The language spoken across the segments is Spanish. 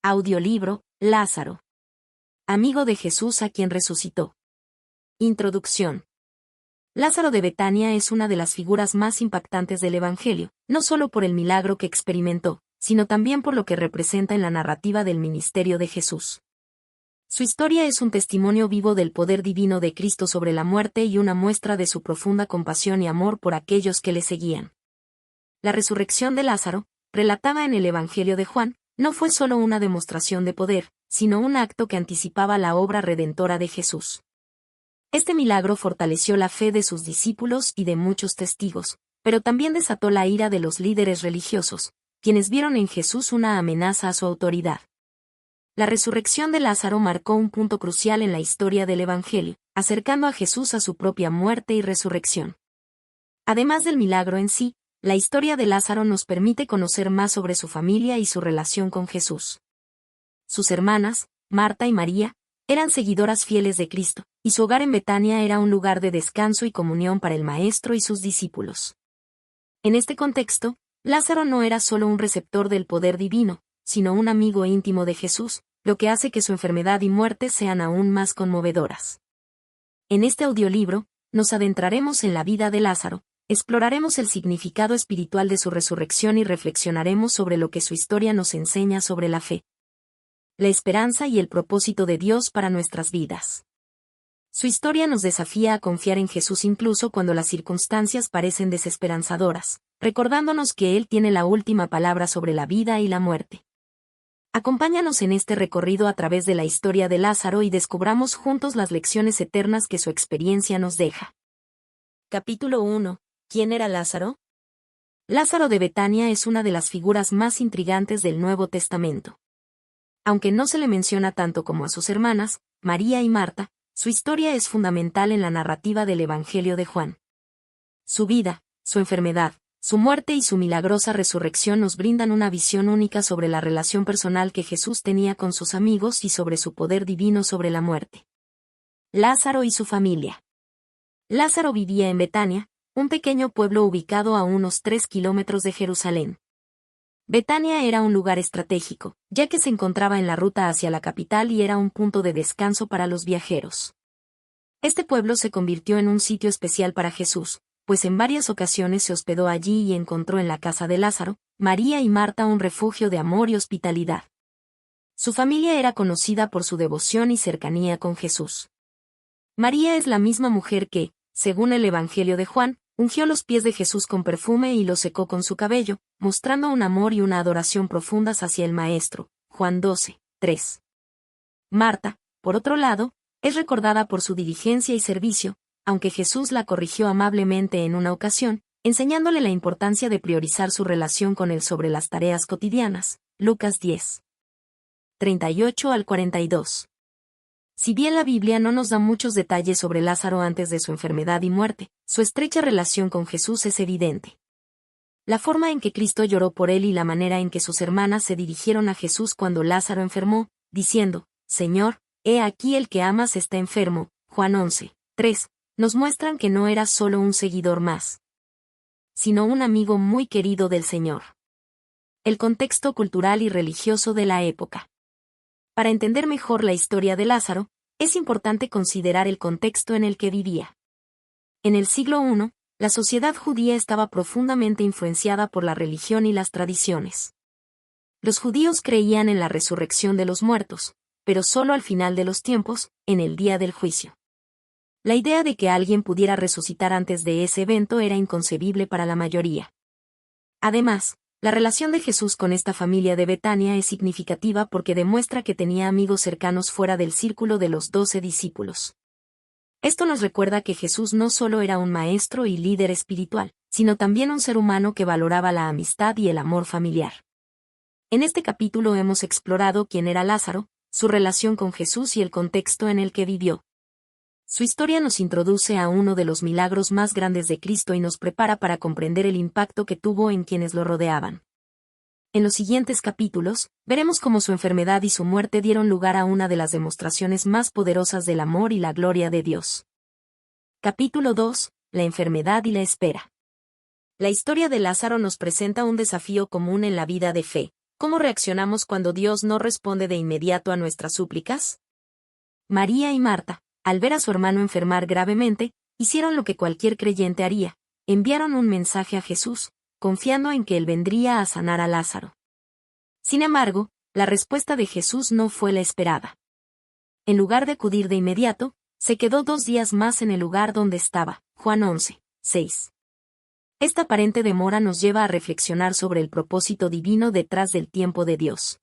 Audiolibro, Lázaro. Amigo de Jesús a quien resucitó. Introducción. Lázaro de Betania es una de las figuras más impactantes del Evangelio, no solo por el milagro que experimentó, sino también por lo que representa en la narrativa del ministerio de Jesús. Su historia es un testimonio vivo del poder divino de Cristo sobre la muerte y una muestra de su profunda compasión y amor por aquellos que le seguían. La resurrección de Lázaro, relatada en el Evangelio de Juan, no fue solo una demostración de poder, sino un acto que anticipaba la obra redentora de Jesús. Este milagro fortaleció la fe de sus discípulos y de muchos testigos, pero también desató la ira de los líderes religiosos, quienes vieron en Jesús una amenaza a su autoridad. La resurrección de Lázaro marcó un punto crucial en la historia del Evangelio, acercando a Jesús a su propia muerte y resurrección. Además del milagro en sí, la historia de Lázaro nos permite conocer más sobre su familia y su relación con Jesús. Sus hermanas, Marta y María, eran seguidoras fieles de Cristo, y su hogar en Betania era un lugar de descanso y comunión para el Maestro y sus discípulos. En este contexto, Lázaro no era solo un receptor del poder divino, sino un amigo íntimo de Jesús, lo que hace que su enfermedad y muerte sean aún más conmovedoras. En este audiolibro, nos adentraremos en la vida de Lázaro, exploraremos el significado espiritual de su resurrección y reflexionaremos sobre lo que su historia nos enseña sobre la fe, la esperanza y el propósito de Dios para nuestras vidas. Su historia nos desafía a confiar en Jesús incluso cuando las circunstancias parecen desesperanzadoras, recordándonos que Él tiene la última palabra sobre la vida y la muerte. Acompáñanos en este recorrido a través de la historia de Lázaro y descubramos juntos las lecciones eternas que su experiencia nos deja. Capítulo 1. ¿Quién era Lázaro? Lázaro de Betania es una de las figuras más intrigantes del Nuevo Testamento. Aunque no se le menciona tanto como a sus hermanas, María y Marta, su historia es fundamental en la narrativa del Evangelio de Juan. Su vida, su enfermedad, su muerte y su milagrosa resurrección nos brindan una visión única sobre la relación personal que Jesús tenía con sus amigos y sobre su poder divino sobre la muerte. Lázaro y su familia. Lázaro vivía en Betania, un pequeño pueblo ubicado a unos 3 kilómetros de Jerusalén. Betania era un lugar estratégico, ya que se encontraba en la ruta hacia la capital y era un punto de descanso para los viajeros. Este pueblo se convirtió en un sitio especial para Jesús, pues en varias ocasiones se hospedó allí y encontró en la casa de Lázaro, María y Marta un refugio de amor y hospitalidad. Su familia era conocida por su devoción y cercanía con Jesús. María es la misma mujer que, según el Evangelio de Juan, ungió los pies de Jesús con perfume y los secó con su cabello, mostrando un amor y una adoración profundas hacia el Maestro. Juan 12, 3. Marta, por otro lado, es recordada por su diligencia y servicio, aunque Jesús la corrigió amablemente en una ocasión, enseñándole la importancia de priorizar su relación con él sobre las tareas cotidianas. Lucas 10. 38 al 42. Si bien la Biblia no nos da muchos detalles sobre Lázaro antes de su enfermedad y muerte, su estrecha relación con Jesús es evidente. La forma en que Cristo lloró por él y la manera en que sus hermanas se dirigieron a Jesús cuando Lázaro enfermó, diciendo, «Señor, he aquí el que amas está enfermo», Juan 11, 3, nos muestran que no era solo un seguidor más, sino un amigo muy querido del Señor. El contexto cultural y religioso de la época. Para entender mejor la historia de Lázaro, es importante considerar el contexto en el que vivía. En el siglo I, la sociedad judía estaba profundamente influenciada por la religión y las tradiciones. Los judíos creían en la resurrección de los muertos, pero solo al final de los tiempos, en el día del juicio. La idea de que alguien pudiera resucitar antes de ese evento era inconcebible para la mayoría. Además, la relación de Jesús con esta familia de Betania es significativa porque demuestra que tenía amigos cercanos fuera del círculo de los 12 discípulos. Esto nos recuerda que Jesús no solo era un maestro y líder espiritual, sino también un ser humano que valoraba la amistad y el amor familiar. En este capítulo hemos explorado quién era Lázaro, su relación con Jesús y el contexto en el que vivió. Su historia nos introduce a uno de los milagros más grandes de Cristo y nos prepara para comprender el impacto que tuvo en quienes lo rodeaban. En los siguientes capítulos, veremos cómo su enfermedad y su muerte dieron lugar a una de las demostraciones más poderosas del amor y la gloria de Dios. Capítulo 2. La enfermedad y la espera. La historia de Lázaro nos presenta un desafío común en la vida de fe, ¿Cómo reaccionamos cuando Dios no responde de inmediato a nuestras súplicas? María y Marta, al ver a su hermano enfermar gravemente, hicieron lo que cualquier creyente haría: enviaron un mensaje a Jesús, confiando en que él vendría a sanar a Lázaro. Sin embargo, la respuesta de Jesús no fue la esperada. En lugar de acudir de inmediato, se quedó 2 días más en el lugar donde estaba. Juan 11, 6. Esta aparente demora nos lleva a reflexionar sobre el propósito divino detrás del tiempo de Dios.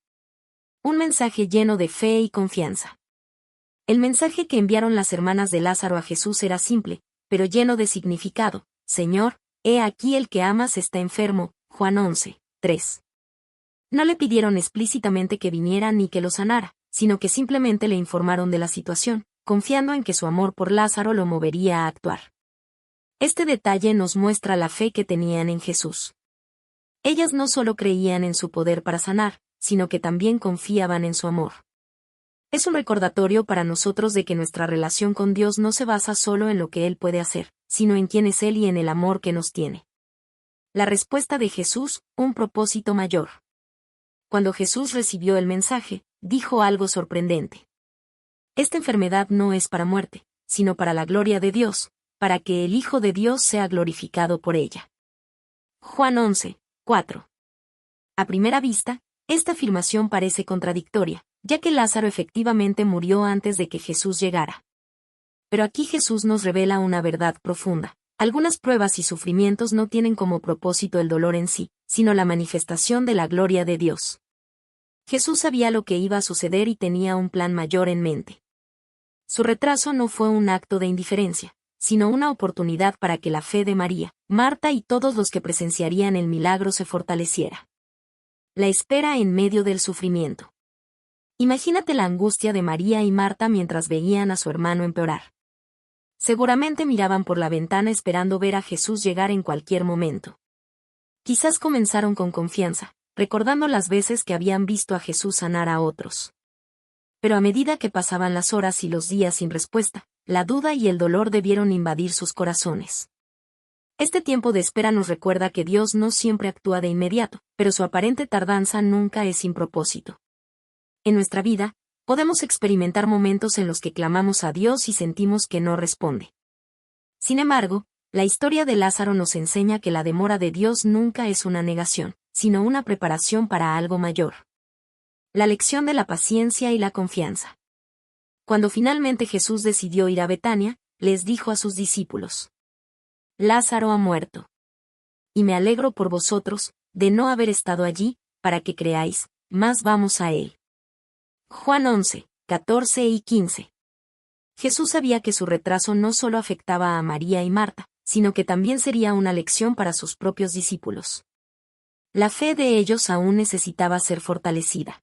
Un mensaje lleno de fe y confianza. El mensaje que enviaron las hermanas de Lázaro a Jesús era simple, pero lleno de significado: Señor, he aquí el que amas está enfermo. Juan 11, 3. No le pidieron explícitamente que viniera ni que lo sanara, sino que simplemente le informaron de la situación, confiando en que su amor por Lázaro lo movería a actuar. Este detalle nos muestra la fe que tenían en Jesús. Ellas no solo creían en su poder para sanar, sino que también confiaban en su amor. Es un recordatorio para nosotros de que nuestra relación con Dios no se basa solo en lo que Él puede hacer, sino en quién es Él y en el amor que nos tiene. La respuesta de Jesús: un propósito mayor. Cuando Jesús recibió el mensaje, dijo algo sorprendente. Esta enfermedad no es para muerte, sino para la gloria de Dios, para que el Hijo de Dios sea glorificado por ella. Juan 11, 4. A primera vista, esta afirmación parece contradictoria, ya que Lázaro efectivamente murió antes de que Jesús llegara. Pero aquí Jesús nos revela una verdad profunda: algunas pruebas y sufrimientos no tienen como propósito el dolor en sí, sino la manifestación de la gloria de Dios. Jesús sabía lo que iba a suceder y tenía un plan mayor en mente. Su retraso no fue un acto de indiferencia, sino una oportunidad para que la fe de María, Marta y todos los que presenciarían el milagro se fortaleciera. La espera en medio del sufrimiento. Imagínate la angustia de María y Marta mientras veían a su hermano empeorar. Seguramente miraban por la ventana esperando ver a Jesús llegar en cualquier momento. Quizás comenzaron con confianza, recordando las veces que habían visto a Jesús sanar a otros. Pero a medida que pasaban las horas y los días sin respuesta, la duda y el dolor debieron invadir sus corazones. Este tiempo de espera nos recuerda que Dios no siempre actúa de inmediato, pero su aparente tardanza nunca es sin propósito. En nuestra vida, podemos experimentar momentos en los que clamamos a Dios y sentimos que no responde. Sin embargo, la historia de Lázaro nos enseña que la demora de Dios nunca es una negación, sino una preparación para algo mayor. La lección de la paciencia y la confianza. Cuando finalmente Jesús decidió ir a Betania, les dijo a sus discípulos: Lázaro ha muerto. Y me alegro por vosotros, de no haber estado allí, para que creáis, mas vamos a él. Juan 11, 14 y 15. Jesús sabía que su retraso no solo afectaba a María y Marta, sino que también sería una lección para sus propios discípulos. La fe de ellos aún necesitaba ser fortalecida.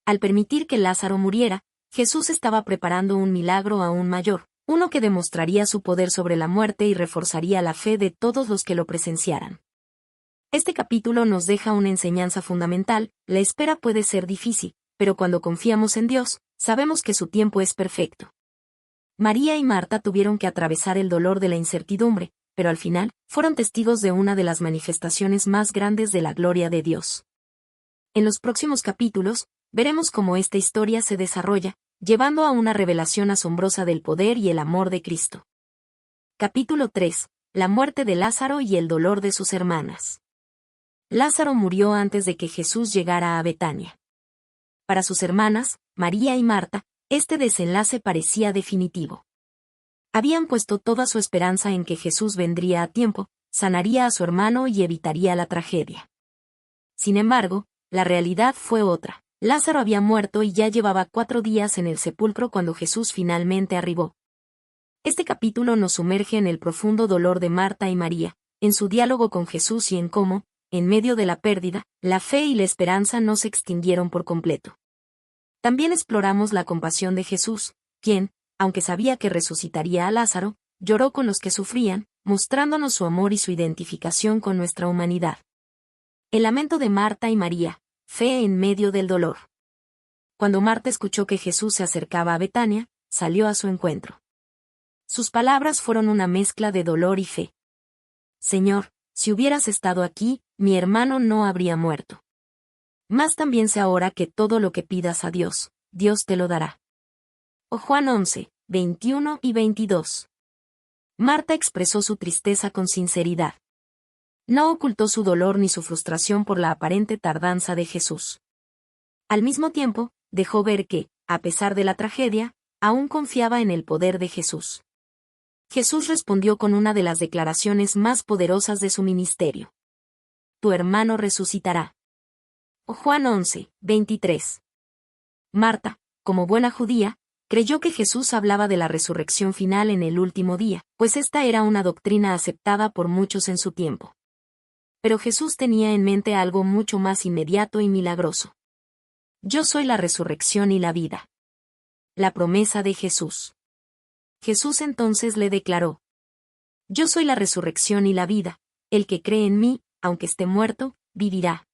Al permitir que Lázaro muriera, Jesús estaba preparando un milagro aún mayor, uno que demostraría su poder sobre la muerte y reforzaría la fe de todos los que lo presenciaran. Este capítulo nos deja una enseñanza fundamental: la espera puede ser difícil, pero cuando confiamos en Dios, sabemos que su tiempo es perfecto. María y Marta tuvieron que atravesar el dolor de la incertidumbre, pero al final, fueron testigos de una de las manifestaciones más grandes de la gloria de Dios. En los próximos capítulos, veremos cómo esta historia se desarrolla, llevando a una revelación asombrosa del poder y el amor de Cristo. Capítulo 3. La muerte de Lázaro y el dolor de sus hermanas. Lázaro murió antes de que Jesús llegara a Betania. Para sus hermanas, María y Marta, este desenlace parecía definitivo. Habían puesto toda su esperanza en que Jesús vendría a tiempo, sanaría a su hermano y evitaría la tragedia. Sin embargo, la realidad fue otra. Lázaro había muerto y ya llevaba 4 días en el sepulcro cuando Jesús finalmente arribó. Este capítulo nos sumerge en el profundo dolor de Marta y María, en su diálogo con Jesús y en cómo, en medio de la pérdida, la fe y la esperanza no se extinguieron por completo. También exploramos la compasión de Jesús, quien, aunque sabía que resucitaría a Lázaro, lloró con los que sufrían, mostrándonos su amor y su identificación con nuestra humanidad. El lamento de Marta y María, fe en medio del dolor. Cuando Marta escuchó que Jesús se acercaba a Betania, salió a su encuentro. Sus palabras fueron una mezcla de dolor y fe. Señor, si hubieras estado aquí, mi hermano no habría muerto. Más también sé ahora que todo lo que pidas a Dios, Dios te lo dará. O Juan 11, 21 y 22. Marta expresó su tristeza con sinceridad. No ocultó su dolor ni su frustración por la aparente tardanza de Jesús. Al mismo tiempo, dejó ver que, a pesar de la tragedia, aún confiaba en el poder de Jesús. Jesús respondió con una de las declaraciones más poderosas de su ministerio. Tu hermano resucitará. O Juan 11, 23. Marta, como buena judía, creyó que Jesús hablaba de la resurrección final en el último día, pues esta era una doctrina aceptada por muchos en su tiempo. Pero Jesús tenía en mente algo mucho más inmediato y milagroso. Yo soy la resurrección y la vida. La promesa de Jesús. Jesús entonces le declaró: Yo soy la resurrección y la vida, el que cree en mí, aunque esté muerto, vivirá.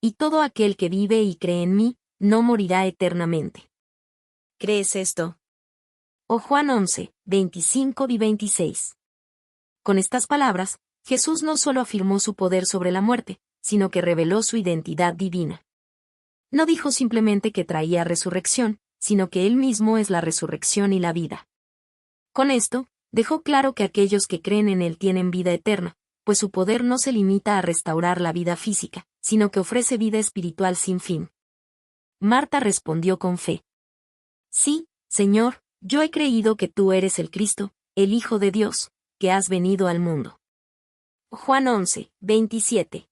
Y todo aquel que vive y cree en mí, no morirá eternamente. ¿Crees esto? O Juan 11, 25 y 26. Con estas palabras, Jesús no solo afirmó su poder sobre la muerte, sino que reveló su identidad divina. No dijo simplemente que traía resurrección, sino que Él mismo es la resurrección y la vida. Con esto, dejó claro que aquellos que creen en Él tienen vida eterna, pues su poder no se limita a restaurar la vida física, sino que ofrece vida espiritual sin fin. Marta respondió con fe: Sí, Señor, yo he creído que tú eres el Cristo, el Hijo de Dios, que has venido al mundo. Juan 11, 27.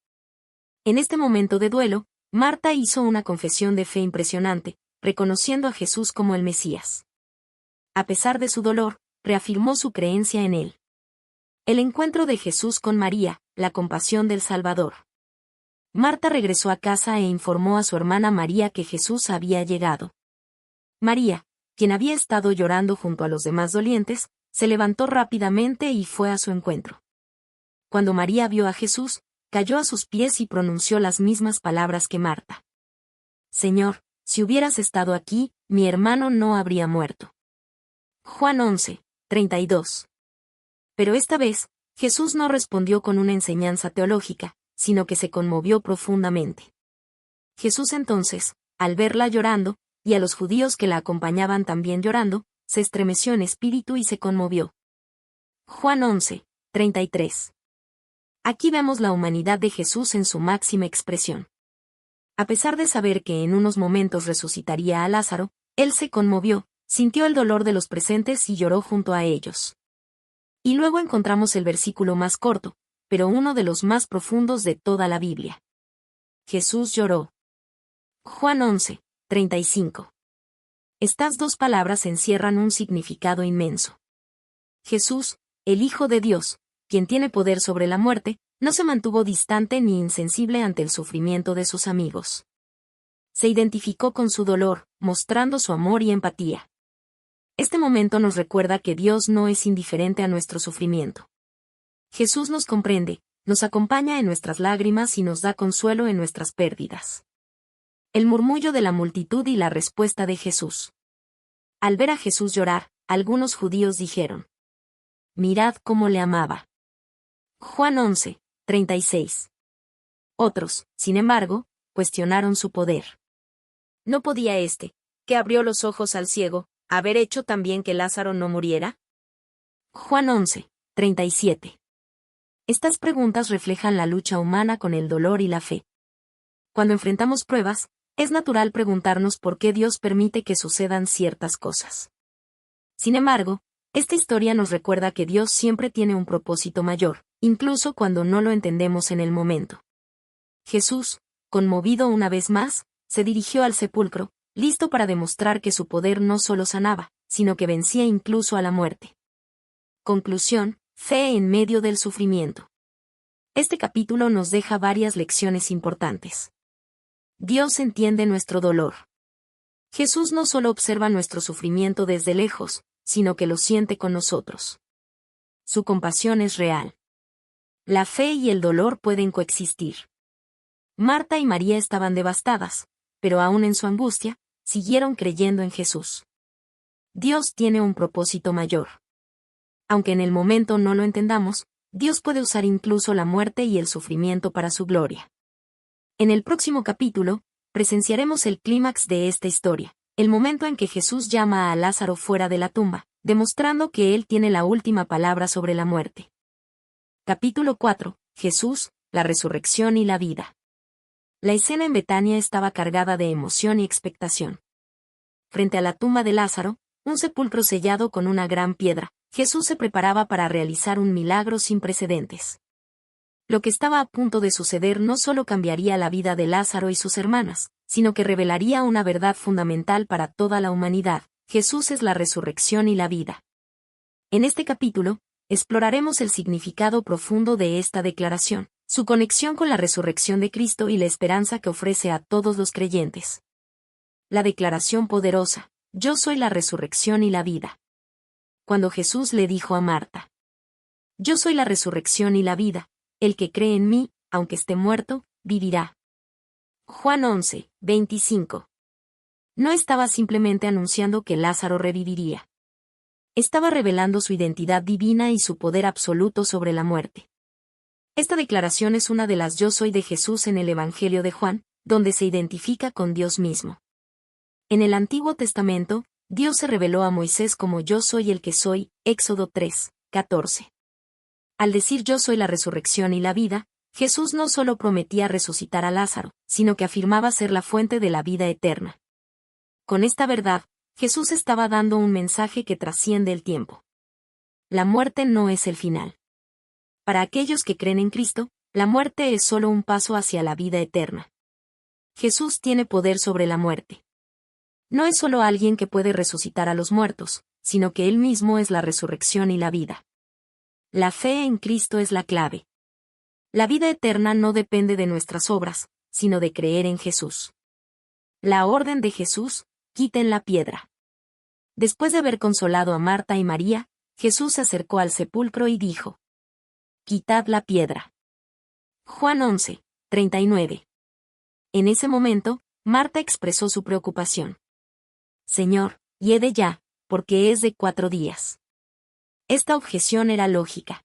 En este momento de duelo, Marta hizo una confesión de fe impresionante, reconociendo a Jesús como el Mesías. A pesar de su dolor, reafirmó su creencia en él. El encuentro de Jesús con María, la compasión del Salvador. Marta regresó a casa e informó a su hermana María que Jesús había llegado. María, quien había estado llorando junto a los demás dolientes, se levantó rápidamente y fue a su encuentro. Cuando María vio a Jesús, cayó a sus pies y pronunció las mismas palabras que Marta. Señor, si hubieras estado aquí, mi hermano no habría muerto. Juan 11, 32. Pero esta vez, Jesús no respondió con una enseñanza teológica, sino que se conmovió profundamente. Jesús entonces, al verla llorando, y a los judíos que la acompañaban también llorando, se estremeció en espíritu y se conmovió. Juan 11, 33. Aquí vemos la humanidad de Jesús en su máxima expresión. A pesar de saber que en unos momentos resucitaría a Lázaro, él se conmovió, sintió el dolor de los presentes y lloró junto a ellos. Y luego encontramos el versículo más corto, pero uno de los más profundos de toda la Biblia. Jesús lloró. Juan 11, 35. Estas dos palabras encierran un significado inmenso. Jesús, el Hijo de Dios, quien tiene poder sobre la muerte, no se mantuvo distante ni insensible ante el sufrimiento de sus amigos. Se identificó con su dolor, mostrando su amor y empatía. Este momento nos recuerda que Dios no es indiferente a nuestro sufrimiento. Jesús nos comprende, nos acompaña en nuestras lágrimas y nos da consuelo en nuestras pérdidas. El murmullo de la multitud y la respuesta de Jesús. Al ver a Jesús llorar, algunos judíos dijeron: Mirad cómo le amaba. Juan 11, 36. Otros, sin embargo, cuestionaron su poder. ¿No podía que abrió los ojos al ciego, haber hecho también que Lázaro no muriera? Juan 11, 37. Estas preguntas reflejan la lucha humana con el dolor y la fe. Cuando enfrentamos pruebas, es natural preguntarnos por qué Dios permite que sucedan ciertas cosas. Sin embargo, esta historia nos recuerda que Dios siempre tiene un propósito mayor, incluso cuando no lo entendemos en el momento. Jesús, conmovido una vez más, se dirigió al sepulcro, listo para demostrar que su poder no solo sanaba, sino que vencía incluso a la muerte. Conclusión: fe en medio del sufrimiento. Este capítulo nos deja varias lecciones importantes. Dios entiende nuestro dolor. Jesús no solo observa nuestro sufrimiento desde lejos, sino que lo siente con nosotros. Su compasión es real. La fe y el dolor pueden coexistir. Marta y María estaban devastadas, pero aún en su angustia, siguieron creyendo en Jesús. Dios tiene un propósito mayor. Aunque en el momento no lo entendamos, Dios puede usar incluso la muerte y el sufrimiento para su gloria. En el próximo capítulo, presenciaremos el clímax de esta historia, el momento en que Jesús llama a Lázaro fuera de la tumba, demostrando que él tiene la última palabra sobre la muerte. Capítulo 4. Jesús, la resurrección y la vida. La escena en Betania estaba cargada de emoción y expectación. Frente a la tumba de Lázaro, un sepulcro sellado con una gran piedra, Jesús se preparaba para realizar un milagro sin precedentes. Lo que estaba a punto de suceder no solo cambiaría la vida de Lázaro y sus hermanas, sino que revelaría una verdad fundamental para toda la humanidad: Jesús es la resurrección y la vida. En este capítulo, exploraremos el significado profundo de esta declaración, su conexión con la resurrección de Cristo y la esperanza que ofrece a todos los creyentes. La declaración poderosa: yo soy la resurrección y la vida. Cuando Jesús le dijo a Marta: yo soy la resurrección y la vida, el que cree en mí, aunque esté muerto, vivirá. Juan 11, 25. No estaba simplemente anunciando que Lázaro reviviría. Estaba revelando su identidad divina y su poder absoluto sobre la muerte. Esta declaración es una de las yo soy de Jesús en el Evangelio de Juan, donde se identifica con Dios mismo. En el Antiguo Testamento, Dios se reveló a Moisés como yo soy el que soy, Éxodo 3, 14. Al decir yo soy la resurrección y la vida, Jesús no solo prometía resucitar a Lázaro, sino que afirmaba ser la fuente de la vida eterna. Con esta verdad, Jesús estaba dando un mensaje que trasciende el tiempo. La muerte no es el final. Para aquellos que creen en Cristo, la muerte es solo un paso hacia la vida eterna. Jesús tiene poder sobre la muerte. No es solo alguien que puede resucitar a los muertos, sino que Él mismo es la resurrección y la vida. La fe en Cristo es la clave. La vida eterna no depende de nuestras obras, sino de creer en Jesús. La orden de Jesús: quiten la piedra. Después de haber consolado a Marta y María, Jesús se acercó al sepulcro y dijo: quitad la piedra. Juan 11, 39. En ese momento, Marta expresó su preocupación. Señor, hiede ya, porque es de 4 días. Esta objeción era lógica.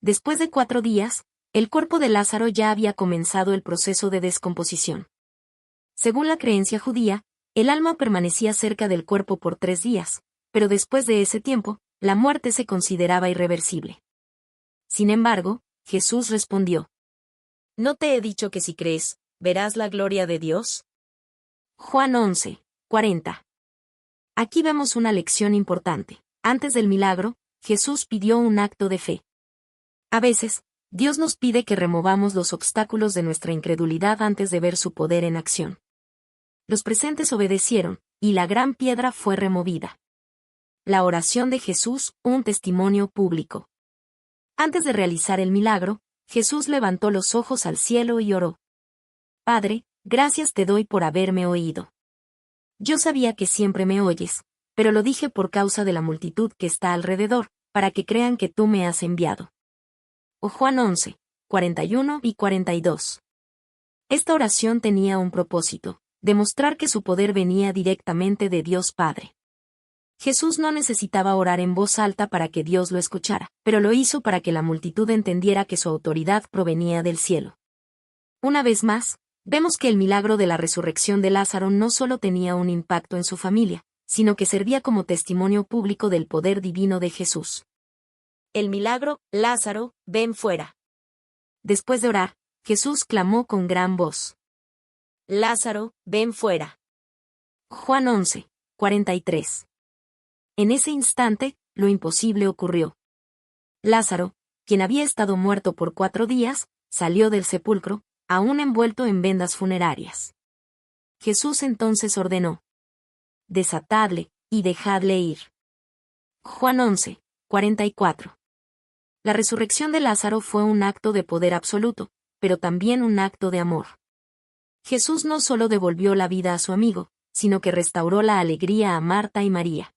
Después de 4 días, el cuerpo de Lázaro ya había comenzado el proceso de descomposición. Según la creencia judía, el alma permanecía cerca del cuerpo por 3 días, pero después de ese tiempo, la muerte se consideraba irreversible. Sin embargo, Jesús respondió: ¿no te he dicho que si crees, verás la gloria de Dios? Juan 11, 40. Aquí vemos una lección importante. Antes del milagro, Jesús pidió un acto de fe. A veces, Dios nos pide que removamos los obstáculos de nuestra incredulidad antes de ver su poder en acción. Los presentes obedecieron, y la gran piedra fue removida. La oración de Jesús, un testimonio público. Antes de realizar el milagro, Jesús levantó los ojos al cielo y oró: Padre, gracias te doy por haberme oído. Yo sabía que siempre me oyes, pero lo dije por causa de la multitud que está alrededor, para que crean que tú me has enviado. Juan 11, 41 y 42. Esta oración tenía un propósito: demostrar que su poder venía directamente de Dios Padre. Jesús no necesitaba orar en voz alta para que Dios lo escuchara, pero lo hizo para que la multitud entendiera que su autoridad provenía del cielo. Una vez más, vemos que el milagro de la resurrección de Lázaro no solo tenía un impacto en su familia, sino que servía como testimonio público del poder divino de Jesús. El milagro: Lázaro, ven fuera. Después de orar, Jesús clamó con gran voz: Lázaro, ven fuera. Juan 11, 43. En ese instante, lo imposible ocurrió. Lázaro, quien había estado muerto por 4 días, salió del sepulcro, aún envuelto en vendas funerarias. Jesús entonces ordenó: desatadle, y dejadle ir. Juan 11, 44. La resurrección de Lázaro fue un acto de poder absoluto, pero también un acto de amor. Jesús no solo devolvió la vida a su amigo, sino que restauró la alegría a Marta y María.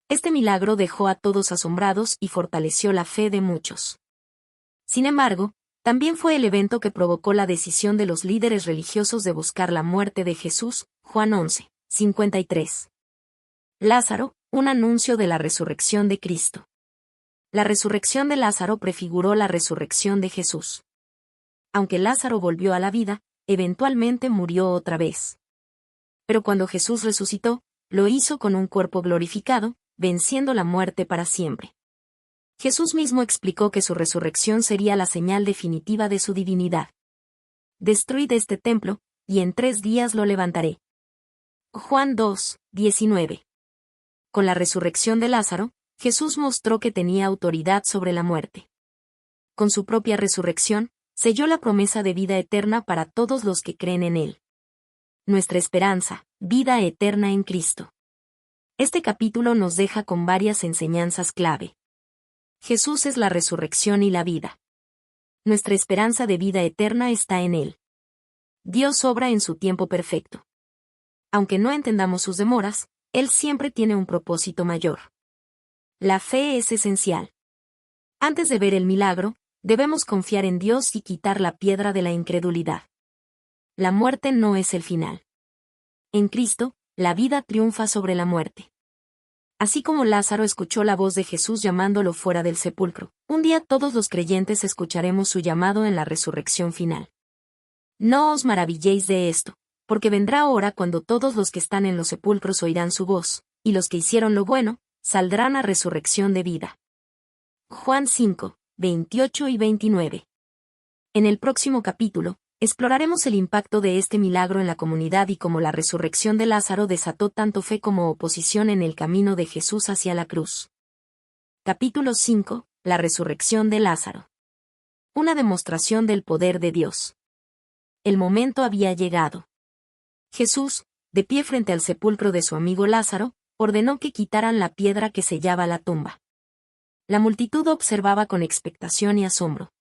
Este milagro dejó a todos asombrados y fortaleció la fe de muchos. Sin embargo, también fue el evento que provocó la decisión de los líderes religiosos de buscar la muerte de Jesús. Juan 11, 53. Lázaro, un anuncio de la resurrección de Cristo. La resurrección de Lázaro prefiguró la resurrección de Jesús. Aunque Lázaro volvió a la vida, eventualmente murió otra vez. Pero cuando Jesús resucitó, lo hizo con un cuerpo glorificado, venciendo la muerte para siempre. Jesús mismo explicó que su resurrección sería la señal definitiva de su divinidad. Destruid este templo, y en 3 días lo levantaré. Juan 2, 19. Con la resurrección de Lázaro, Jesús mostró que tenía autoridad sobre la muerte. Con su propia resurrección, selló la promesa de vida eterna para todos los que creen en Él. Nuestra esperanza, vida eterna en Cristo. Este capítulo nos deja con varias enseñanzas clave. Jesús es la resurrección y la vida. Nuestra esperanza de vida eterna está en Él. Dios obra en su tiempo perfecto. Aunque no entendamos sus demoras, Él siempre tiene un propósito mayor. La fe es esencial. Antes de ver el milagro, debemos confiar en Dios y quitar la piedra de la incredulidad. La muerte no es el final. En Cristo, la vida triunfa sobre la muerte. Así como Lázaro escuchó la voz de Jesús llamándolo fuera del sepulcro, un día todos los creyentes escucharemos su llamado en la resurrección final. No os maravilléis de esto, porque vendrá hora cuando todos los que están en los sepulcros oirán su voz, y los que hicieron lo bueno, saldrán a resurrección de vida. Juan 5, 28 y 29. En el próximo capítulo, exploraremos el impacto de este milagro en la comunidad y cómo la resurrección de Lázaro desató tanto fe como oposición en el camino de Jesús hacia la cruz. Capítulo 5. La resurrección de Lázaro. Una demostración del poder de Dios. El momento había llegado. Jesús, de pie frente al sepulcro de su amigo Lázaro, ordenó que quitaran la piedra que sellaba la tumba. La multitud observaba con expectación y asombro.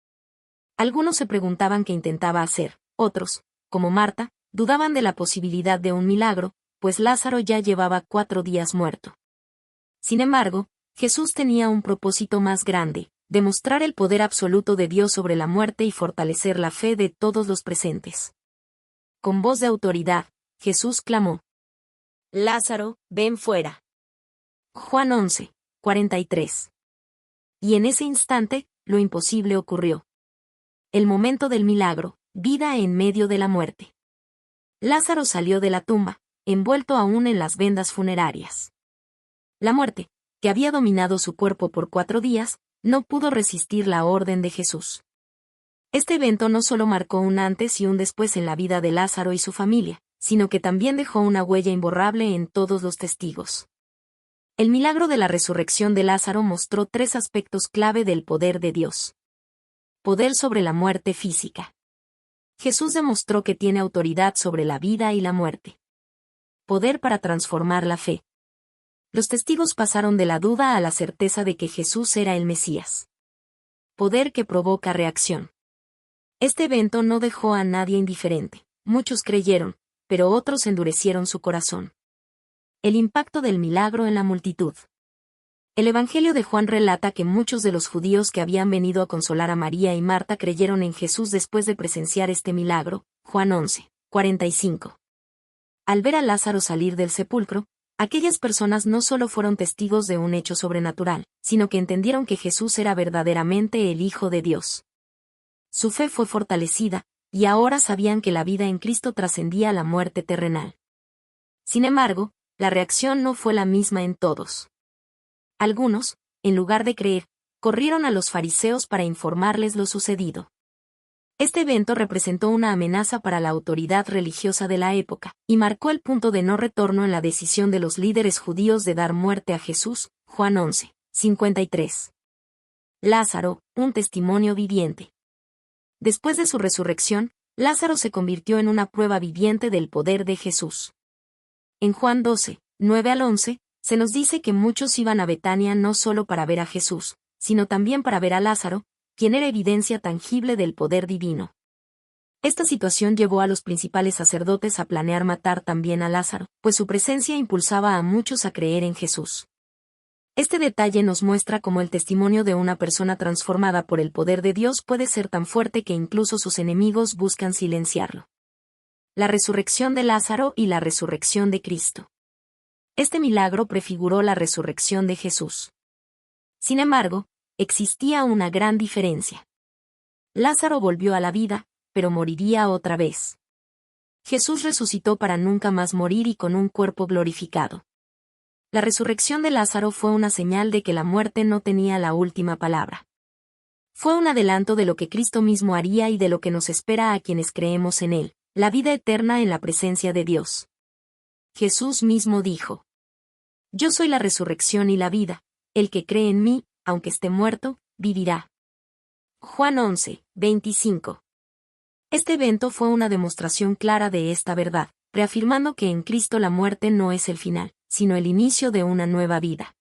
Algunos se preguntaban qué intentaba hacer, otros, como Marta, dudaban de la posibilidad de un milagro, pues Lázaro ya llevaba 4 días muerto. Sin embargo, Jesús tenía un propósito más grande: demostrar el poder absoluto de Dios sobre la muerte y fortalecer la fe de todos los presentes. Con voz de autoridad, Jesús clamó: Lázaro, ven fuera. Juan 11, 43. Y en ese instante, lo imposible ocurrió. El momento del milagro, vida en medio de la muerte. Lázaro salió de la tumba, envuelto aún en las vendas funerarias. La muerte, que había dominado su cuerpo por 4 días, no pudo resistir la orden de Jesús. Este evento no solo marcó un antes y un después en la vida de Lázaro y su familia, sino que también dejó una huella imborrable en todos los testigos. El milagro de la resurrección de Lázaro mostró 3 aspectos clave del poder de Dios. Poder sobre la muerte física. Jesús demostró que tiene autoridad sobre la vida y la muerte. Poder para transformar la fe. Los testigos pasaron de la duda a la certeza de que Jesús era el Mesías. Poder que provoca reacción. Este evento no dejó a nadie indiferente. Muchos creyeron, pero otros endurecieron su corazón. El impacto del milagro en la multitud. El Evangelio de Juan relata que muchos de los judíos que habían venido a consolar a María y Marta creyeron en Jesús después de presenciar este milagro. Juan 11, 45. Al ver a Lázaro salir del sepulcro, aquellas personas no solo fueron testigos de un hecho sobrenatural, sino que entendieron que Jesús era verdaderamente el Hijo de Dios. Su fe fue fortalecida, y ahora sabían que la vida en Cristo trascendía la muerte terrenal. Sin embargo, la reacción no fue la misma en todos. Algunos, en lugar de creer, corrieron a los fariseos para informarles lo sucedido. Este evento representó una amenaza para la autoridad religiosa de la época, y marcó el punto de no retorno en la decisión de los líderes judíos de dar muerte a Jesús. Juan 11, 53. Lázaro, un testimonio viviente. Después de su resurrección, Lázaro se convirtió en una prueba viviente del poder de Jesús. En Juan 12, 9 al 11, se nos dice que muchos iban a Betania no solo para ver a Jesús, sino también para ver a Lázaro, quien era evidencia tangible del poder divino. Esta situación llevó a los principales sacerdotes a planear matar también a Lázaro, pues su presencia impulsaba a muchos a creer en Jesús. Este detalle nos muestra cómo el testimonio de una persona transformada por el poder de Dios puede ser tan fuerte que incluso sus enemigos buscan silenciarlo. La resurrección de Lázaro y la resurrección de Cristo. Este milagro prefiguró la resurrección de Jesús. Sin embargo, existía una gran diferencia. Lázaro volvió a la vida, pero moriría otra vez. Jesús resucitó para nunca más morir y con un cuerpo glorificado. La resurrección de Lázaro fue una señal de que la muerte no tenía la última palabra. Fue un adelanto de lo que Cristo mismo haría y de lo que nos espera a quienes creemos en Él, la vida eterna en la presencia de Dios. Jesús mismo dijo: Yo soy la resurrección y la vida, el que cree en mí, aunque esté muerto, vivirá. Juan 11, 25. Este evento fue una demostración clara de esta verdad, reafirmando que en Cristo la muerte no es el final, sino el inicio de una nueva vida.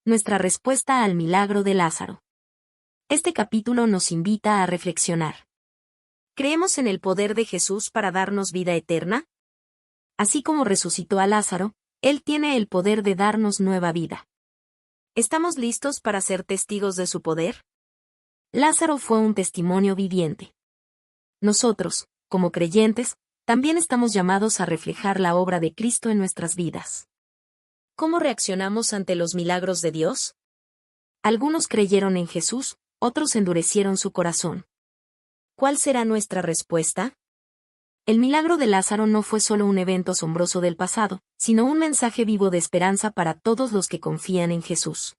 Nuestra respuesta al milagro de Lázaro. Este capítulo nos invita a reflexionar. ¿Creemos en el poder de Jesús para darnos vida eterna? Así como resucitó a Lázaro, Él tiene el poder de darnos nueva vida. ¿Estamos listos para ser testigos de su poder? Lázaro fue un testimonio viviente. Nosotros, como creyentes, también estamos llamados a reflejar la obra de Cristo en nuestras vidas. ¿Cómo reaccionamos ante los milagros de Dios? Algunos creyeron en Jesús, otros endurecieron su corazón. ¿Cuál será nuestra respuesta? El milagro de Lázaro no fue solo un evento asombroso del pasado, sino un mensaje vivo de esperanza para todos los que confían en Jesús.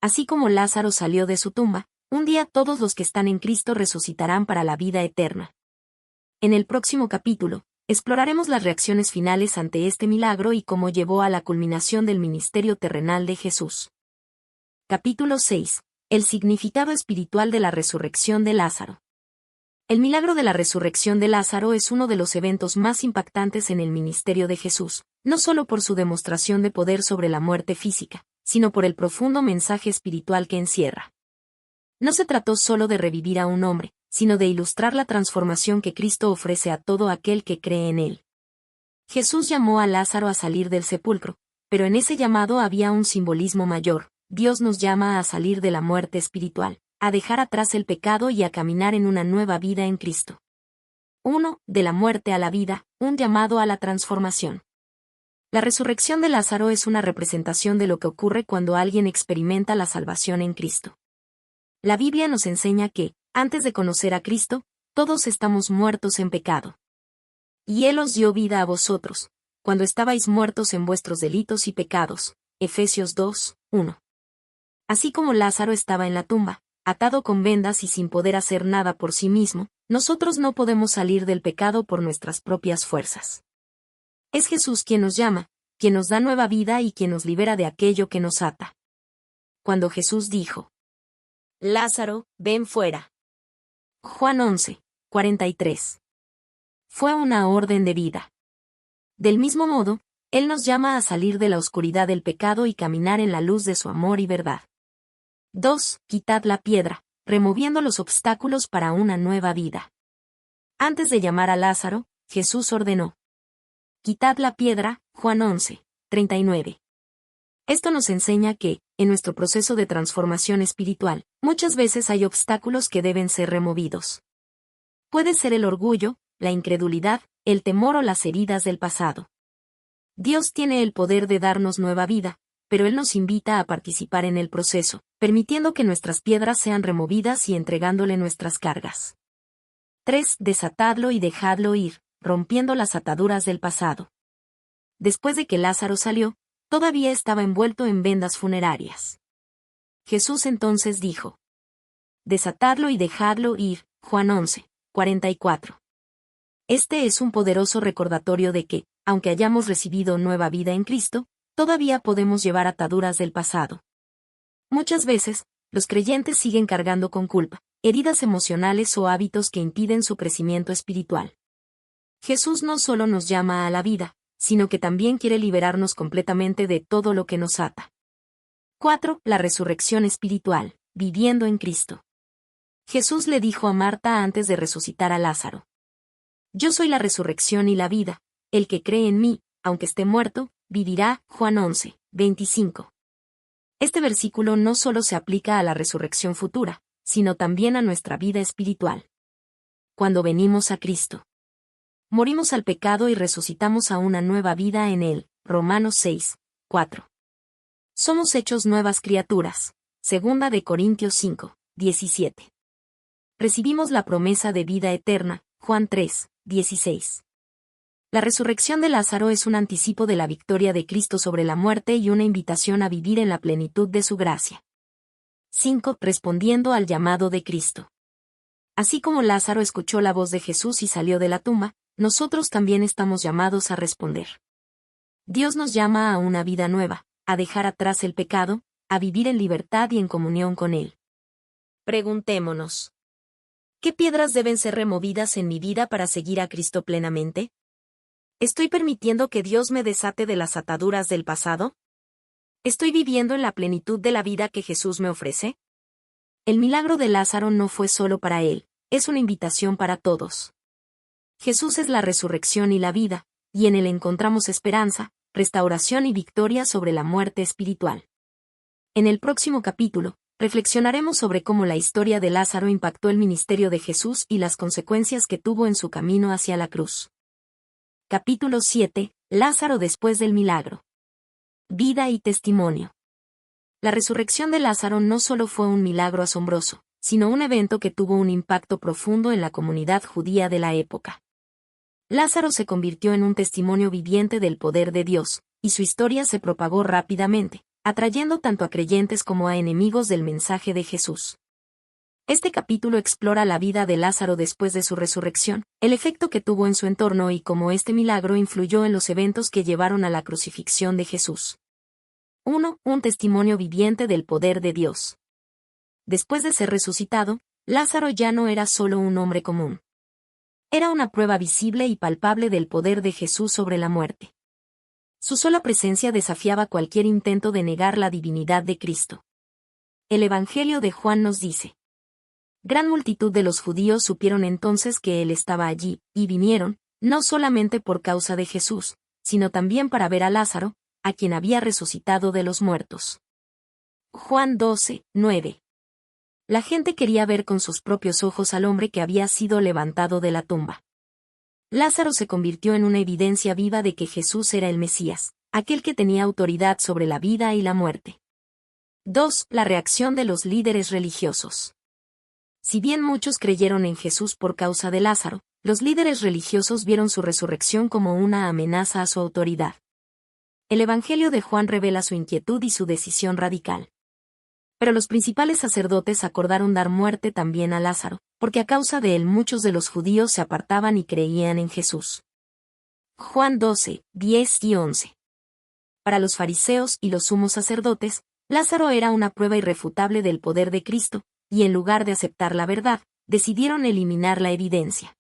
Así como Lázaro salió de su tumba, un día todos los que están en Cristo resucitarán para la vida eterna. En el próximo capítulo, exploraremos las reacciones finales ante este milagro y cómo llevó a la culminación del ministerio terrenal de Jesús. Capítulo 6. El significado espiritual de la resurrección de Lázaro. El milagro de la resurrección de Lázaro es uno de los eventos más impactantes en el ministerio de Jesús, no solo por su demostración de poder sobre la muerte física, sino por el profundo mensaje espiritual que encierra. No se trató solo de revivir a un hombre, sino de ilustrar la transformación que Cristo ofrece a todo aquel que cree en Él. Jesús llamó a Lázaro a salir del sepulcro, pero en ese llamado había un simbolismo mayor. Dios nos llama a salir de la muerte espiritual, a dejar atrás el pecado y a caminar en una nueva vida en Cristo. 1. De la muerte a la vida, un llamado a la transformación. La resurrección de Lázaro es una representación de lo que ocurre cuando alguien experimenta la salvación en Cristo. La Biblia nos enseña que, antes de conocer a Cristo, todos estamos muertos en pecado. Y Él os dio vida a vosotros, cuando estabais muertos en vuestros delitos y pecados. Efesios 2, 1. Así como Lázaro estaba en la tumba, atado con vendas y sin poder hacer nada por sí mismo, nosotros no podemos salir del pecado por nuestras propias fuerzas. Es Jesús quien nos llama, quien nos da nueva vida y quien nos libera de aquello que nos ata. Cuando Jesús dijo: Lázaro, ven fuera. Juan 11, 43. Fue una orden de vida. Del mismo modo, Él nos llama a salir de la oscuridad del pecado y caminar en la luz de su amor y verdad. 2. Quitad la piedra, removiendo los obstáculos para una nueva vida. Antes de llamar a Lázaro, Jesús ordenó: Quitad la piedra, Juan 11, 39. Esto nos enseña que, en nuestro proceso de transformación espiritual, muchas veces hay obstáculos que deben ser removidos. Puede ser el orgullo, la incredulidad, el temor o las heridas del pasado. Dios tiene el poder de darnos nueva vida, pero Él nos invita a participar en el proceso, permitiendo que nuestras piedras sean removidas y entregándole nuestras cargas. 3. Desatadlo y dejadlo ir, rompiendo las ataduras del pasado. Después de que Lázaro salió, todavía estaba envuelto en vendas funerarias. Jesús entonces dijo: Desatadlo y dejadlo ir, Juan 11, 44. Este es un poderoso recordatorio de que, aunque hayamos recibido nueva vida en Cristo, todavía podemos llevar ataduras del pasado. Muchas veces, los creyentes siguen cargando con culpa, heridas emocionales o hábitos que impiden su crecimiento espiritual. Jesús no solo nos llama a la vida, sino que también quiere liberarnos completamente de todo lo que nos ata. 4. La resurrección espiritual, viviendo en Cristo. Jesús le dijo a Marta antes de resucitar a Lázaro: Yo soy la resurrección y la vida, el que cree en mí, aunque esté muerto, vivirá. Juan 11, 25. Este versículo no solo se aplica a la resurrección futura, sino también a nuestra vida espiritual. Cuando venimos a Cristo, morimos al pecado y resucitamos a una nueva vida en Él. Romanos 6, 4. Somos hechos nuevas criaturas. 2 de Corintios 5, 17. Recibimos la promesa de vida eterna. Juan 3, 16. La resurrección de Lázaro es un anticipo de la victoria de Cristo sobre la muerte y una invitación a vivir en la plenitud de su gracia. 5. Respondiendo al llamado de Cristo. Así como Lázaro escuchó la voz de Jesús y salió de la tumba, nosotros también estamos llamados a responder. Dios nos llama a una vida nueva, a dejar atrás el pecado, a vivir en libertad y en comunión con Él. Preguntémonos: ¿qué piedras deben ser removidas en mi vida para seguir a Cristo plenamente? ¿Estoy permitiendo que Dios me desate de las ataduras del pasado? ¿Estoy viviendo en la plenitud de la vida que Jesús me ofrece? El milagro de Lázaro no fue solo para él, es una invitación para todos. Jesús es la resurrección y la vida, y en él encontramos esperanza, restauración y victoria sobre la muerte espiritual. En el próximo capítulo, reflexionaremos sobre cómo la historia de Lázaro impactó el ministerio de Jesús y las consecuencias que tuvo en su camino hacia la cruz. Capítulo 7. Lázaro después del milagro. Vida y testimonio. La resurrección de Lázaro no solo fue un milagro asombroso, sino un evento que tuvo un impacto profundo en la comunidad judía de la época. Lázaro se convirtió en un testimonio viviente del poder de Dios, y su historia se propagó rápidamente, atrayendo tanto a creyentes como a enemigos del mensaje de Jesús. Este capítulo explora la vida de Lázaro después de su resurrección, el efecto que tuvo en su entorno y cómo este milagro influyó en los eventos que llevaron a la crucifixión de Jesús. 1. Un testimonio viviente del poder de Dios. Después de ser resucitado, Lázaro ya no era solo un hombre común. Era una prueba visible y palpable del poder de Jesús sobre la muerte. Su sola presencia desafiaba cualquier intento de negar la divinidad de Cristo. El Evangelio de Juan nos dice: gran multitud de los judíos supieron entonces que él estaba allí, y vinieron, no solamente por causa de Jesús, sino también para ver a Lázaro, a quien había resucitado de los muertos. Juan 12, 9. La gente quería ver con sus propios ojos al hombre que había sido levantado de la tumba. Lázaro se convirtió en una evidencia viva de que Jesús era el Mesías, aquel que tenía autoridad sobre la vida y la muerte. 2. La reacción de los líderes religiosos. Si bien muchos creyeron en Jesús por causa de Lázaro, los líderes religiosos vieron su resurrección como una amenaza a su autoridad. El Evangelio de Juan revela su inquietud y su decisión radical. Pero los principales sacerdotes acordaron dar muerte también a Lázaro, porque a causa de él muchos de los judíos se apartaban y creían en Jesús. Juan 12, 10 y 11. Para los fariseos y los sumos sacerdotes, Lázaro era una prueba irrefutable del poder de Cristo, y en lugar de aceptar la verdad, decidieron eliminar la evidencia.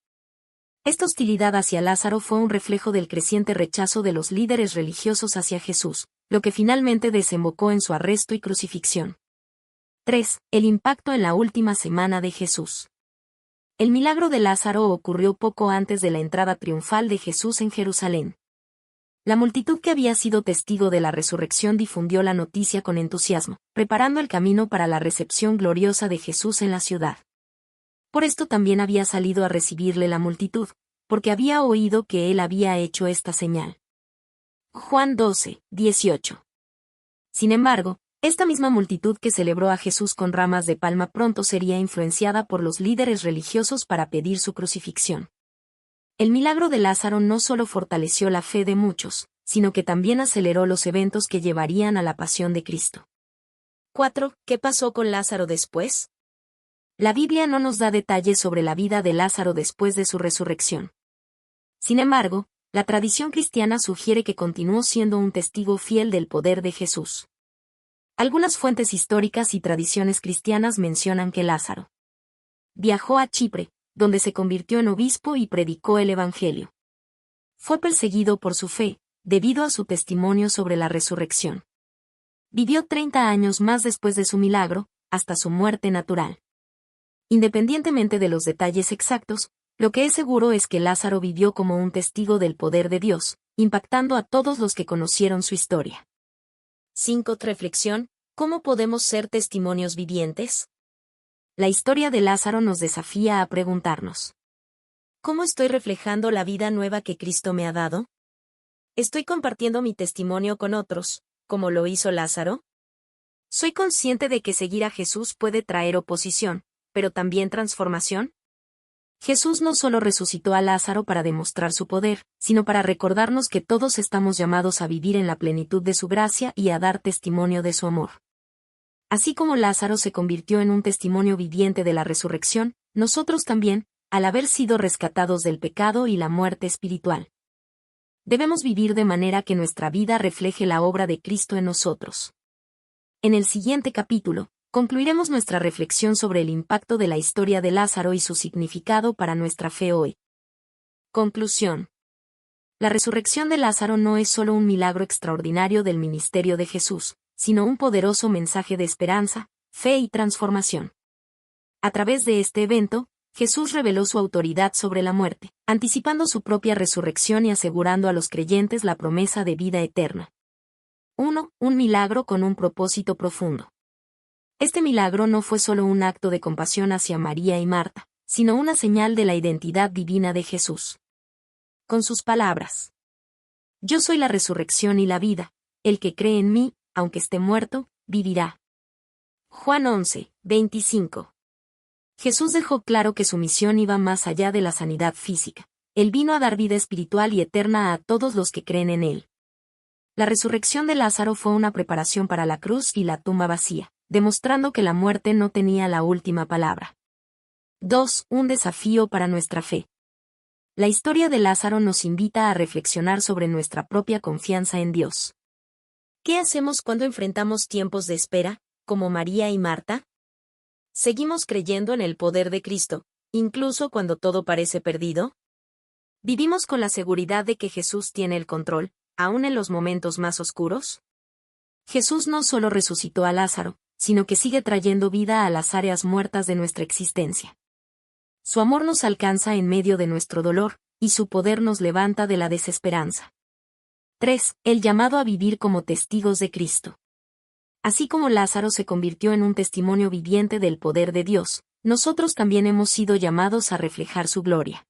Esta hostilidad hacia Lázaro fue un reflejo del creciente rechazo de los líderes religiosos hacia Jesús, lo que finalmente desembocó en su arresto y crucifixión. 3. El impacto en la última semana de Jesús. El milagro de Lázaro ocurrió poco antes de la entrada triunfal de Jesús en Jerusalén. La multitud que había sido testigo de la resurrección difundió la noticia con entusiasmo, preparando el camino para la recepción gloriosa de Jesús en la ciudad. Por esto también había salido a recibirle la multitud, porque había oído que él había hecho esta señal. Juan 12, 18. Sin embargo, esta misma multitud que celebró a Jesús con ramas de palma pronto sería influenciada por los líderes religiosos para pedir su crucifixión. El milagro de Lázaro no solo fortaleció la fe de muchos, sino que también aceleró los eventos que llevarían a la pasión de Cristo. 4. ¿Qué pasó con Lázaro después? La Biblia no nos da detalles sobre la vida de Lázaro después de su resurrección. Sin embargo, la tradición cristiana sugiere que continuó siendo un testigo fiel del poder de Jesús. Algunas fuentes históricas y tradiciones cristianas mencionan que Lázaro viajó a Chipre, donde se convirtió en obispo y predicó el Evangelio. Fue perseguido por su fe, debido a su testimonio sobre la resurrección. Vivió 30 años más después de su milagro, hasta su muerte natural. Independientemente de los detalles exactos, lo que es seguro es que Lázaro vivió como un testigo del poder de Dios, impactando a todos los que conocieron su historia. 5. Reflexión: ¿cómo podemos ser testimonios vivientes? La historia de Lázaro nos desafía a preguntarnos: ¿cómo estoy reflejando la vida nueva que Cristo me ha dado? ¿Estoy compartiendo mi testimonio con otros, como lo hizo Lázaro? ¿Soy consciente de que seguir a Jesús puede traer oposición, pero también transformación? Jesús no solo resucitó a Lázaro para demostrar su poder, sino para recordarnos que todos estamos llamados a vivir en la plenitud de su gracia y a dar testimonio de su amor. Así como Lázaro se convirtió en un testimonio viviente de la resurrección, nosotros también, al haber sido rescatados del pecado y la muerte espiritual. Debemos vivir de manera que nuestra vida refleje la obra de Cristo en nosotros. En el siguiente capítulo, concluiremos nuestra reflexión sobre el impacto de la historia de Lázaro y su significado para nuestra fe hoy. Conclusión. La resurrección de Lázaro no es solo un milagro extraordinario del ministerio de Jesús, sino un poderoso mensaje de esperanza, fe y transformación. A través de este evento, Jesús reveló su autoridad sobre la muerte, anticipando su propia resurrección y asegurando a los creyentes la promesa de vida eterna. 1. Un milagro con un propósito profundo. Este milagro no fue solo un acto de compasión hacia María y Marta, sino una señal de la identidad divina de Jesús. Con sus palabras: Yo soy la resurrección y la vida, el que cree en mí, aunque esté muerto, vivirá. Juan 11, 25. Jesús dejó claro que su misión iba más allá de la sanidad física. Él vino a dar vida espiritual y eterna a todos los que creen en Él. La resurrección de Lázaro fue una preparación para la cruz y la tumba vacía, demostrando que la muerte no tenía la última palabra. 2. Un desafío para nuestra fe. La historia de Lázaro nos invita a reflexionar sobre nuestra propia confianza en Dios. ¿Qué hacemos cuando enfrentamos tiempos de espera, como María y Marta? ¿Seguimos creyendo en el poder de Cristo, incluso cuando todo parece perdido? ¿Vivimos con la seguridad de que Jesús tiene el control, aún en los momentos más oscuros? Jesús no solo resucitó a Lázaro, sino que sigue trayendo vida a las áreas muertas de nuestra existencia. Su amor nos alcanza en medio de nuestro dolor, y su poder nos levanta de la desesperanza. 3. El llamado a vivir como testigos de Cristo. Así como Lázaro se convirtió en un testimonio viviente del poder de Dios, nosotros también hemos sido llamados a reflejar su gloria.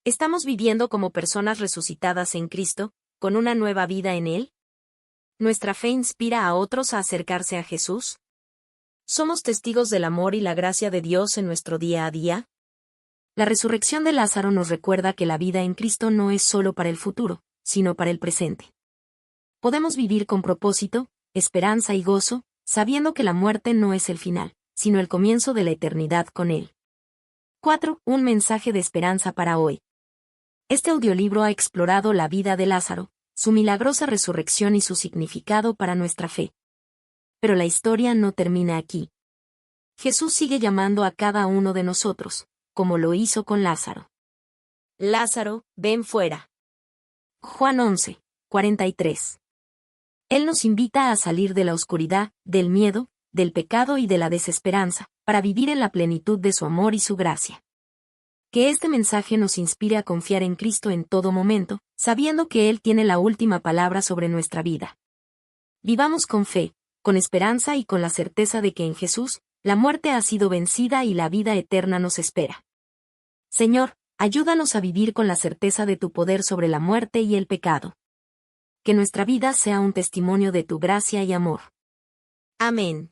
¿Estamos viviendo como personas resucitadas en Cristo, con una nueva vida en Él? ¿Nuestra fe inspira a otros a acercarse a Jesús? ¿Somos testigos del amor y la gracia de Dios en nuestro día a día? La resurrección de Lázaro nos recuerda que la vida en Cristo no es solo para el futuro, sino para el presente. Podemos vivir con propósito, esperanza y gozo, sabiendo que la muerte no es el final, sino el comienzo de la eternidad con Él. 4. Un mensaje de esperanza para hoy. Este audiolibro ha explorado la vida de Lázaro, su milagrosa resurrección y su significado para nuestra fe. Pero la historia no termina aquí. Jesús sigue llamando a cada uno de nosotros, como lo hizo con Lázaro. Lázaro, ven fuera. Juan 11, 43. Él nos invita a salir de la oscuridad, del miedo, del pecado y de la desesperanza, para vivir en la plenitud de su amor y su gracia. Que este mensaje nos inspire a confiar en Cristo en todo momento, sabiendo que Él tiene la última palabra sobre nuestra vida. Vivamos con fe, con esperanza y con la certeza de que en Jesús, la muerte ha sido vencida y la vida eterna nos espera. Señor, ayúdanos a vivir con la certeza de tu poder sobre la muerte y el pecado. Que nuestra vida sea un testimonio de tu gracia y amor. Amén.